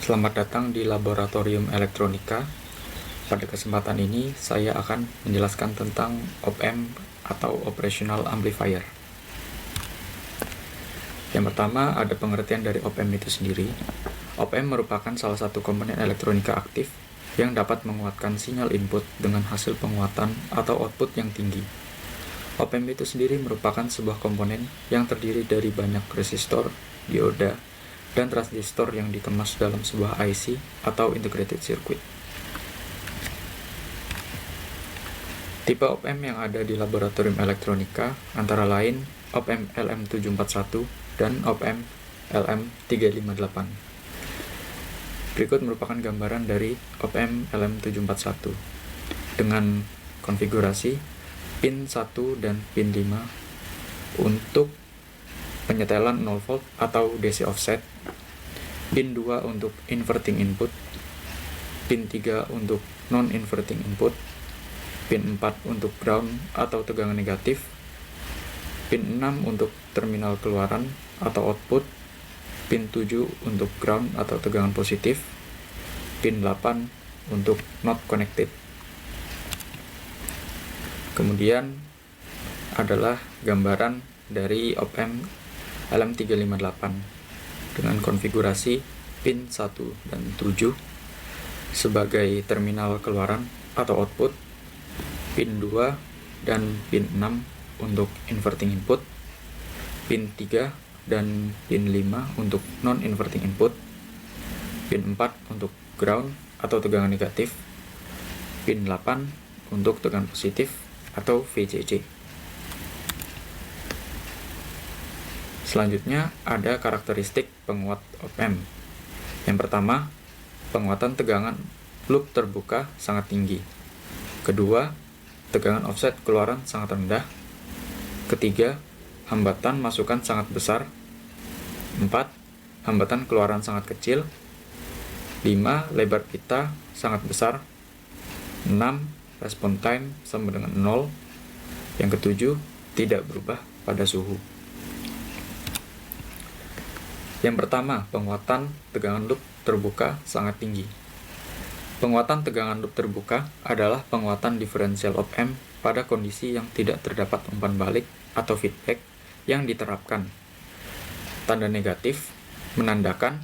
Selamat datang di Laboratorium Elektronika. Pada kesempatan ini, saya akan menjelaskan tentang op-amp atau Operational Amplifier. Yang pertama, ada pengertian dari op-amp itu sendiri. Op-amp merupakan salah satu komponen elektronika aktif yang dapat menguatkan sinyal input dengan hasil penguatan atau output yang tinggi. Op-amp itu sendiri merupakan sebuah komponen yang terdiri dari banyak resistor, dioda, dan transistor yang dikemas dalam sebuah IC atau integrated circuit. Tipe op-amp yang ada di laboratorium elektronika antara lain op-amp LM741 dan op-amp LM358. Berikut merupakan gambaran dari op-amp LM741 dengan konfigurasi pin 1 dan pin 5 untuk penyetelan 0 volt atau DC offset, pin 2 untuk inverting input, pin 3 untuk non-inverting input, pin 4 untuk ground atau tegangan negatif, pin 6 untuk terminal keluaran atau output, pin 7 untuk ground atau tegangan positif, pin 8 untuk not connected. Kemudian adalah gambaran dari op-amp LM358 dengan konfigurasi pin 1 dan 7 sebagai terminal keluaran atau output, pin 2 dan pin 6 untuk inverting input, pin 3 dan pin 5 untuk non-inverting input, pin 4 untuk ground atau tegangan negatif, pin 8 untuk tegangan positif atau VCC. Selanjutnya ada karakteristik penguat op-amp. Yang pertama, penguatan tegangan loop terbuka sangat tinggi. Kedua, tegangan offset keluaran sangat rendah. Ketiga, hambatan masukan sangat besar. 4. Hambatan keluaran sangat kecil. 5. Lebar pita sangat besar. 6. Respon time sama dengan 0. Yang ketujuh, tidak berubah pada suhu. Yang pertama, penguatan tegangan loop terbuka sangat tinggi. Penguatan tegangan loop terbuka adalah penguatan diferensial op-amp pada kondisi yang tidak terdapat umpan balik atau feedback yang diterapkan. Tanda negatif menandakan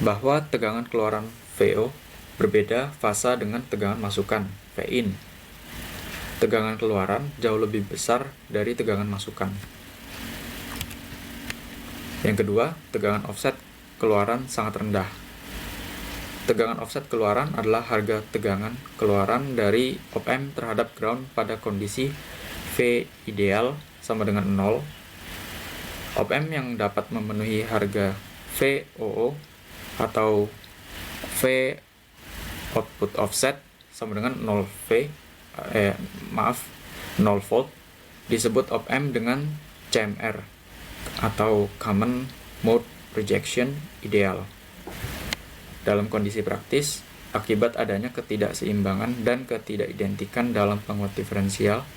bahwa tegangan keluaran VO berbeda fasa dengan tegangan masukan VIN. Tegangan keluaran jauh lebih besar dari tegangan masukan. Yang kedua, tegangan offset keluaran sangat rendah. Tegangan offset keluaran adalah harga tegangan keluaran dari op-amp terhadap ground pada kondisi V ideal sama dengan 0. Op-amp yang dapat memenuhi harga VOO atau V output offset sama dengan 0 volt disebut op-amp dengan CMR atau Common Mode Rejection ideal. Dalam kondisi praktis, akibat adanya ketidakseimbangan dan ketidakidentikan dalam penguat diferensial,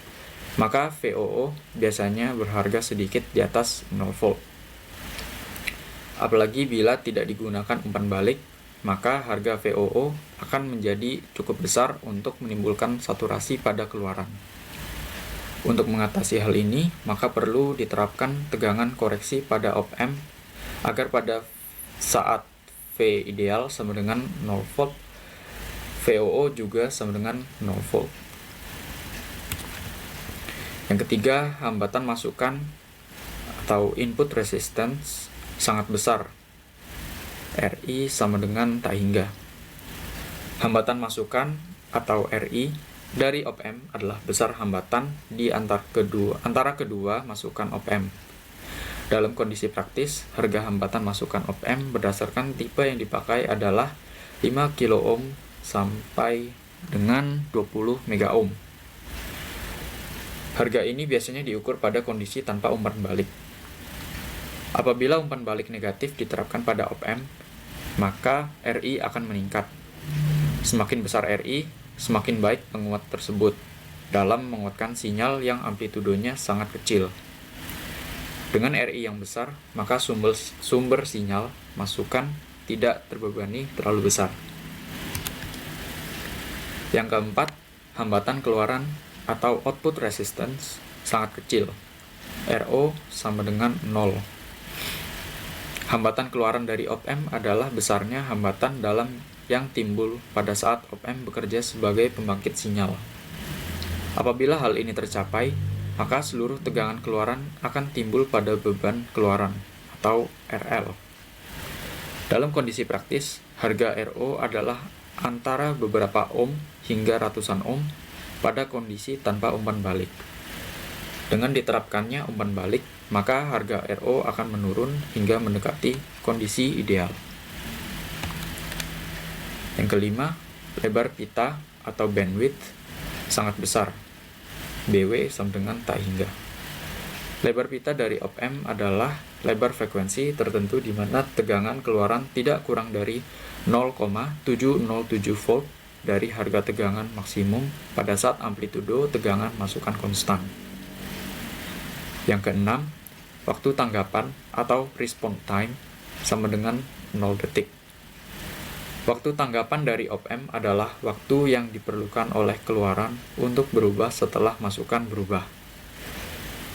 maka VOO biasanya berharga sedikit di atas 0 volt. Apalagi bila tidak digunakan umpan balik, maka harga VOO akan menjadi cukup besar untuk menimbulkan saturasi pada keluaran. Untuk mengatasi hal ini, maka perlu diterapkan tegangan koreksi pada op-amp agar pada saat V ideal sama dengan 0 volt, VOO juga sama dengan 0 volt. Yang ketiga, hambatan masukan atau input resistance sangat besar. RI sama dengan tak hingga. Hambatan masukan atau RI dari op-amp adalah besar hambatan di antara kedua masukan op-amp. Dalam kondisi praktis, harga hambatan masukan op-amp berdasarkan tipe yang dipakai adalah 5 kilo ohm sampai dengan 20 mega ohm. Harga ini biasanya diukur pada kondisi tanpa umpan balik. Apabila umpan balik negatif diterapkan pada op-amp, maka RI akan meningkat. Semakin besar RI, semakin baik penguat tersebut dalam menguatkan sinyal yang amplitudenya sangat kecil. Dengan RI yang besar, maka sumber sinyal masukan tidak terbebani terlalu besar. Yang keempat, hambatan keluaran atau output resistance sangat kecil. RO sama dengan 0. Hambatan keluaran dari op-amp adalah besarnya hambatan dalam yang timbul pada saat op-amp bekerja sebagai pembangkit sinyal. Apabila hal ini tercapai, maka seluruh tegangan keluaran akan timbul pada beban keluaran atau RL. Dalam kondisi praktis, harga RO adalah antara beberapa ohm hingga ratusan ohm pada kondisi tanpa umpan balik. Dengan diterapkannya umpan balik, maka harga RO akan menurun hingga mendekati kondisi ideal. Yang kelima, lebar pita atau bandwidth sangat besar. BW sama dengan tak hingga. Lebar pita dari op-amp adalah lebar frekuensi tertentu di mana tegangan keluaran tidak kurang dari 0,707 volt dari harga tegangan maksimum pada saat amplitudo tegangan masukan konstan. Yang keenam, waktu tanggapan atau response time sama dengan 0 detik. Waktu tanggapan dari op-amp adalah waktu yang diperlukan oleh keluaran untuk berubah setelah masukan berubah.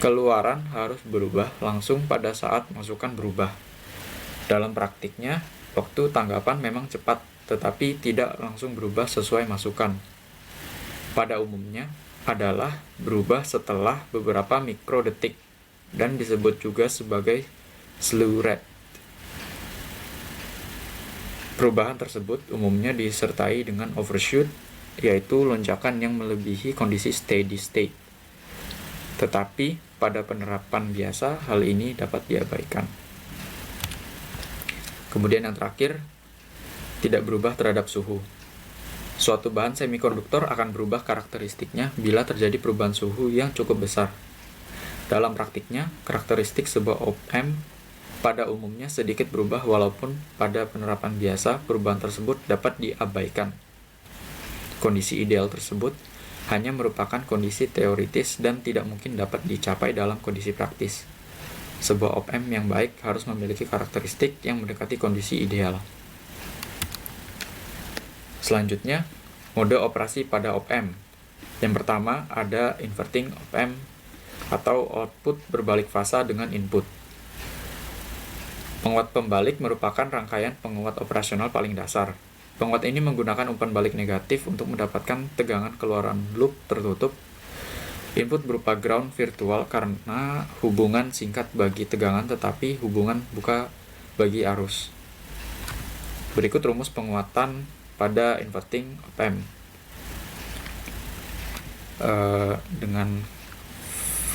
Keluaran harus berubah langsung pada saat masukan berubah. Dalam praktiknya, waktu tanggapan memang cepat, tetapi tidak langsung berubah sesuai masukan. Pada umumnya, adalah berubah setelah beberapa mikrodetik dan disebut juga sebagai slew rate. Perubahan tersebut umumnya disertai dengan overshoot, yaitu lonjakan yang melebihi kondisi steady state. Tetapi pada penerapan biasa, hal ini dapat diabaikan. Kemudian yang terakhir, tidak berubah terhadap suhu. Suatu bahan semikonduktor akan berubah karakteristiknya bila terjadi perubahan suhu yang cukup besar. Dalam praktiknya, karakteristik sebuah op-amp pada umumnya sedikit berubah walaupun pada penerapan biasa perubahan tersebut dapat diabaikan. Kondisi ideal tersebut hanya merupakan kondisi teoritis dan tidak mungkin dapat dicapai dalam kondisi praktis. Sebuah op-amp yang baik harus memiliki karakteristik yang mendekati kondisi ideal. Selanjutnya, mode operasi pada op-amp. Yang pertama ada inverting op-amp atau output berbalik fasa dengan input. Penguat pembalik merupakan rangkaian penguat operasional paling dasar. Penguat ini menggunakan umpan balik negatif untuk mendapatkan tegangan keluaran loop tertutup. Input berupa ground virtual karena hubungan singkat bagi tegangan tetapi hubungan buka bagi arus. Berikut rumus penguatan pada inverting op-amp. Dengan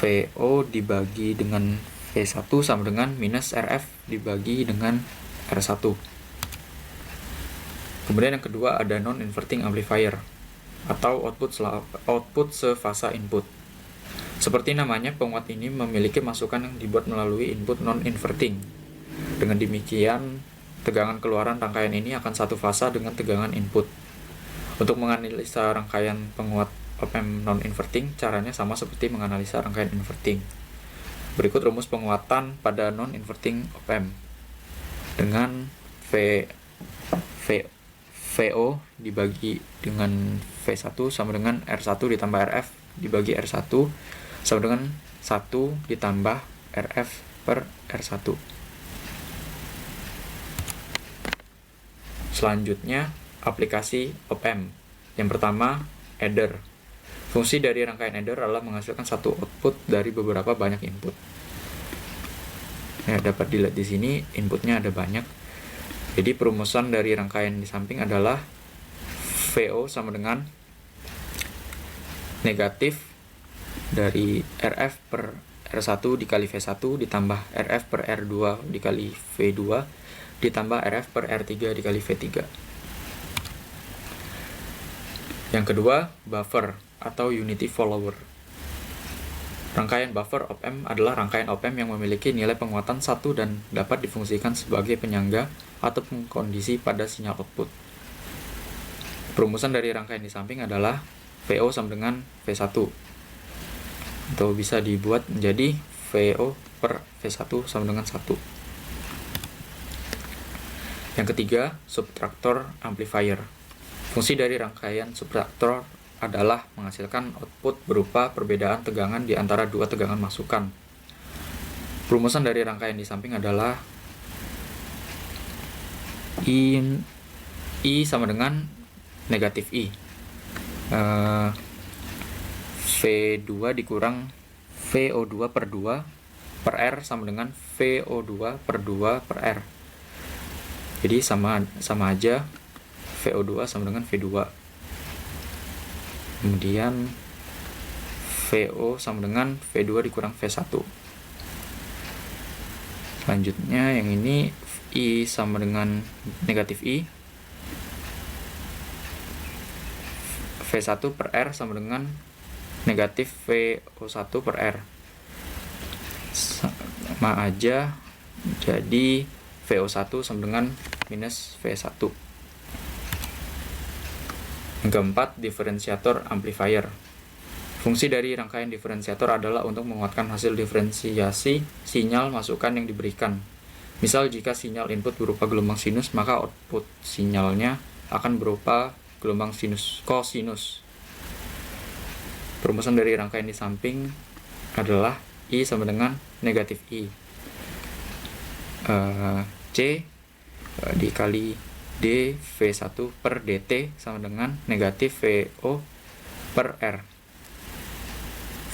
VO dibagi dengan V1 sama dengan minus RF dibagi dengan R1. Kemudian yang kedua ada non-inverting amplifier atau output sefasa input. Seperti namanya, penguat ini memiliki masukan yang dibuat melalui input non-inverting. Dengan demikian, tegangan keluaran rangkaian ini akan satu fasa dengan tegangan input. Untuk menganalisa rangkaian penguat op-amp non-inverting, caranya sama seperti menganalisa rangkaian inverting. Berikut rumus penguatan pada non-inverting op-amp. Dengan VO dibagi dengan V1 sama dengan R1 ditambah RF dibagi R1 sama dengan 1 ditambah RF per R1. Selanjutnya, aplikasi op-amp. Yang pertama, adder. Fungsi dari rangkaian adder adalah menghasilkan satu output dari beberapa banyak input. Ya, dapat dilihat di sini inputnya ada banyak. Jadi perumusan dari rangkaian di samping adalah VO sama dengan negatif dari RF per R1 dikali V1 ditambah RF per R2 dikali V2 ditambah RF per R3 dikali V3. Yang kedua, buffer atau unity follower. Rangkaian buffer op-amp adalah rangkaian op-amp yang memiliki nilai penguatan 1 dan dapat difungsikan sebagai penyangga atau pengkondisi pada sinyal output. Perumusan dari rangkaian di samping adalah VO sama dengan V1. Atau bisa dibuat menjadi VO per V1 sama dengan 1. Yang ketiga, subtraktor amplifier. Fungsi dari rangkaian subtraktor adalah menghasilkan output berupa perbedaan tegangan di antara dua tegangan masukan. Perumusan dari rangkaian di samping adalah I sama dengan negatif I. V2 dikurang VO2 per 2 per R sama dengan VO2 per 2 per R. Jadi sama aja, VO2 sama dengan V2. Kemudian VO sama dengan V2 dikurang V1. Selanjutnya yang ini I sama dengan negatif I. V1 per R sama dengan negatif VO1 per R. Sama aja, jadi VO1 sama dengan minus V1. Yang keempat, diferensiator amplifier. Fungsi dari rangkaian diferensiator adalah untuk menguatkan hasil diferensiasi sinyal masukan yang diberikan. Misal jika sinyal input berupa gelombang sinus, maka output sinyalnya akan berupa gelombang kosinus. Perumusan dari rangkaian di samping adalah I sama dengan negatif I. C dikali D V1 per DT sama dengan negatif VO per R.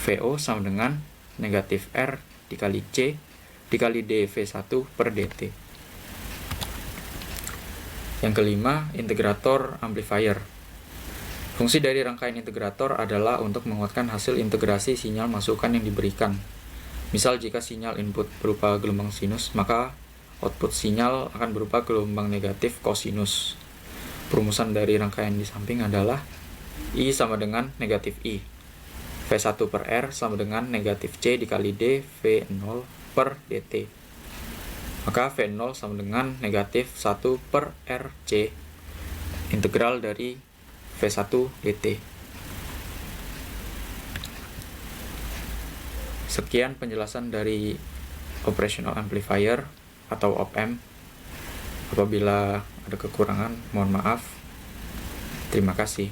VO sama dengan negatif R dikali C dikali D V1 per DT. Yang kelima, integrator amplifier. Fungsi dari rangkaian integrator adalah untuk menguatkan hasil integrasi sinyal masukan yang diberikan. Misal jika sinyal input berupa gelombang sinus, maka output sinyal akan berupa gelombang negatif kosinus. Perumusan dari rangkaian di samping adalah I sama dengan negatif I. V1 per R sama dengan negatif C dikali D V0 per DT. Maka V0 sama dengan negatif 1 per RC integral dari V1 DT. Sekian penjelasan dari operational amplifier atau op-amp. Apabila ada kekurangan, mohon maaf. Terima kasih.